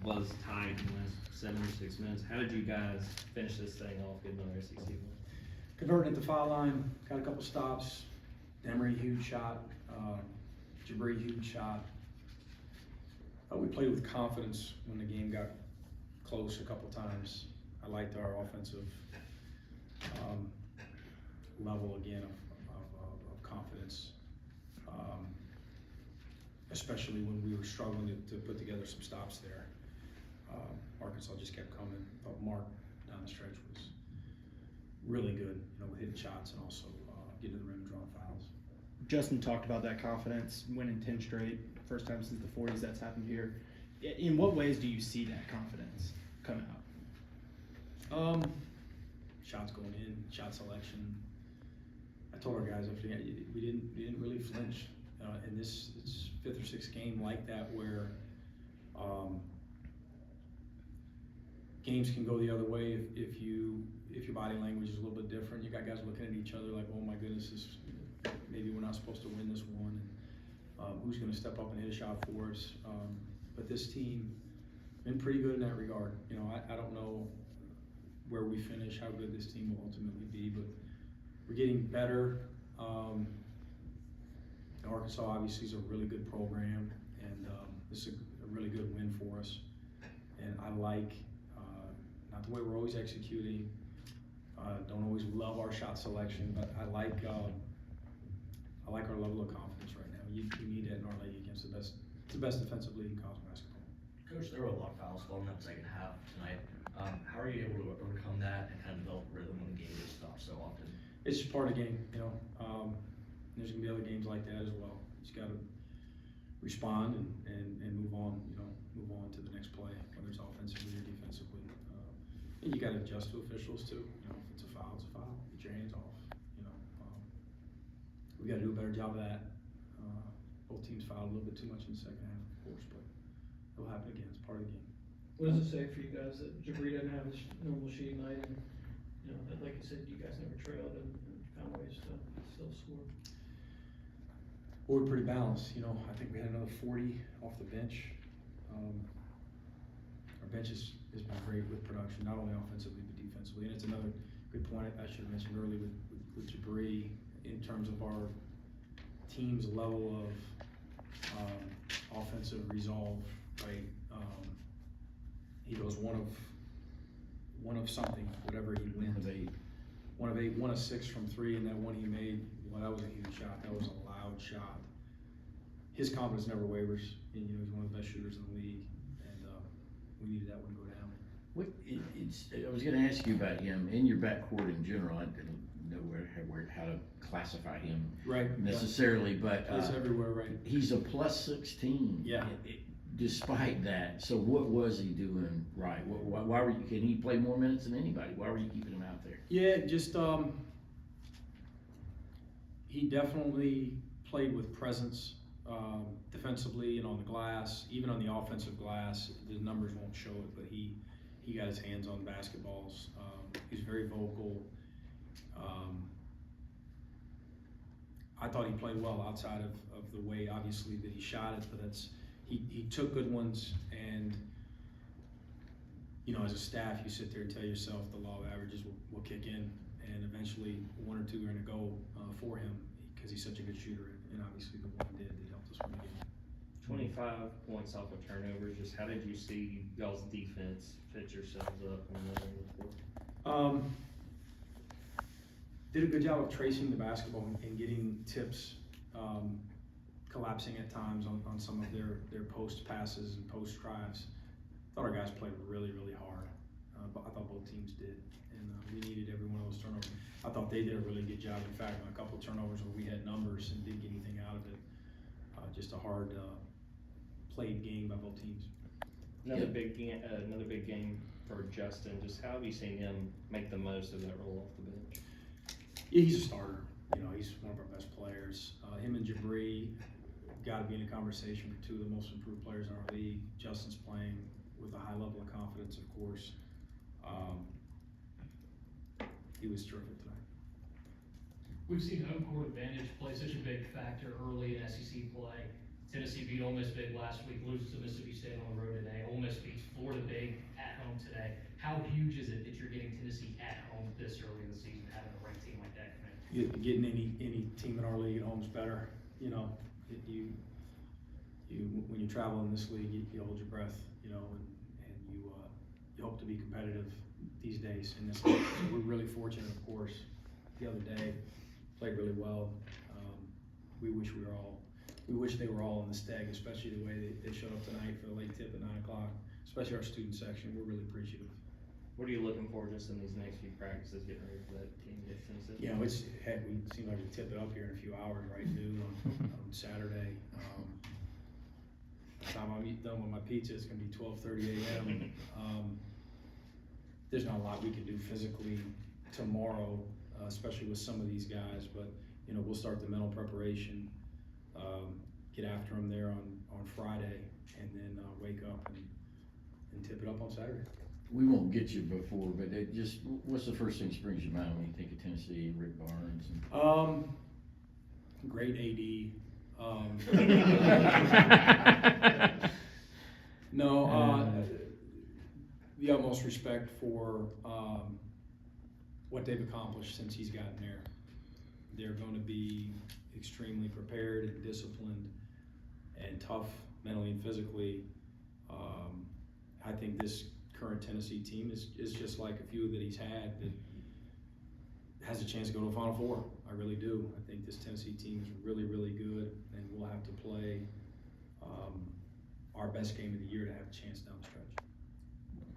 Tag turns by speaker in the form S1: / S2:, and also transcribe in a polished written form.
S1: was tied in the last 7 or 6 minutes. How did you guys finish this thing off, getting another SEC win?
S2: Converting at the foul line, got a couple stops. Emery, huge shot. Jabri, huge shot. We played with confidence when the game got close a couple times. I liked our offensive level again of confidence, especially when we were struggling to put together some stops there. Arkansas just kept coming. But Mark down the stretch was really good, with hitting shots and also getting to the rim, drawing fouls.
S3: Justin talked about that confidence, winning 10 straight, first time since the 40s that's happened here. In what ways do you see that confidence come out?
S2: Shots going in, shot selection. I told our guys after we didn't really flinch in this fifth or sixth game like that where games can go the other way if your body language is a little bit different. You got guys looking at each other like, oh my goodness, maybe we're not supposed to win this one. And who's going to step up and hit a shot for us? But this team been pretty good in that regard. I don't know where we finish, how good this team will ultimately be, but we're getting better. Arkansas obviously is a really good program, and this is a really good win for us. And I like not the way we're always executing. Don't always love our shot selection, but I like our level of confidence right now. You need that in our league against the best defensive league in college basketball.
S4: Coach, there were a lot of fouls falling in that second half tonight. How are you able to overcome that and kind of develop rhythm when the game gets stopped so often?
S2: It's just part of the game, there's gonna be other games like that as well. You just gotta respond and move on, move on to the next play, whether it's offensively or defensively. And you gotta adjust to officials too. If it's a foul, it's a foul. Get your hands off. We gotta do a better job of that. Both teams fouled a little bit too much in the second half, of course, but it'll happen again. It's part of the game.
S5: What does it say for you guys that Jabri doesn't have his normal shooting night, and that, like you said, you guys never trailed and found ways to still score?
S2: Well, we're pretty balanced. I think we had another 40 off the bench. Our bench has been great with production, not only offensively but defensively. And it's another good point I should have mentioned earlier with Jabri in terms of our team's level of offensive resolve. Right. He goes one of something, whatever he wins. 1 of 8, 1 of 6 from 3, and that one he made, well, that was a huge shot. That was a loud shot. His confidence never wavers, and he's one of the best shooters in the league, and we needed that one to go down.
S6: I was going to ask you about him in your backcourt in general. I didn't know how to classify him necessarily, but
S2: it's everywhere, right?
S6: He's a plus 16.
S2: Yeah.
S6: Despite that, so what was he doing right? Why were you? Can he play more minutes than anybody? Why were you keeping him out there?
S2: Yeah, just he definitely played with presence defensively and on the glass, even on the offensive glass. The numbers won't show it, but he got his hands on basketballs. He's very vocal. I thought he played well outside of the way, obviously, that he shot it, but he took good ones, and as a staff, you sit there and tell yourself the law of averages will kick in, and eventually 1 or 2 are going to go for him because he's such a good shooter, and obviously the one did that helped us win the game.
S1: 25 points off of turnovers. Just how did you see y'all's defense fit yourselves up in the middle of the court?
S2: Did a good job of tracing the basketball and getting tips, collapsing at times on some of their post passes and post drives. Thought our guys played really, really hard. But I thought both teams did, and we needed every one of those turnovers. I thought they did a really good job. In fact, on a couple of turnovers where we had numbers and didn't get anything out of it, just a hard played game by both teams.
S1: Another big game for Justin. Just how have you seen him make the most of that role off the bench?
S2: Yeah, he's a starter. He's one of our best players. Him and Jabri got to be in a conversation for 2 of the most improved players in our league. Justin's playing with a high level of confidence, of course. He was terrific tonight.
S7: We've seen home court advantage play such a big factor early in SEC play. Tennessee beat Ole Miss big last week, loses to Mississippi State on the road today. Ole Miss beats huge is it that you're getting Tennessee at home this early in the season, having a ranked team like that come in?
S2: Getting any team in our league at home is better, you know, when you travel in this league, you hold your breath, you know, and you hope to be competitive these days in this league. So we're really fortunate, of course. The other day, played really well. We wish they were all in the stag, especially the way they showed up tonight for the late tip at 9 o'clock, especially our student section. We're really appreciative.
S1: What are you looking for just in these next few practices, getting ready for that team against Tennessee?
S2: You know, heck, we seem like we tip it up here in a few hours, right, noon on Saturday. By the time I'm done with my pizza, it's gonna be 12:30 a.m. There's not a lot we can do physically tomorrow, especially with some of these guys, but, you know, we'll start the mental preparation, get after them there on Friday, and then wake up and tip it up on Saturday.
S6: We won't get you before, but what's the first thing that springs to your mind when you think of Tennessee, Rick Barnes?
S2: Great AD. The utmost respect for what they've accomplished since he's gotten there. They're going to be extremely prepared and disciplined and tough mentally and physically. I think this current Tennessee team is just like a few that he's had that has a chance to go to a Final Four. I really do. I think this Tennessee team is really, really good, and we'll have to play our best game of the year to have a chance down the stretch.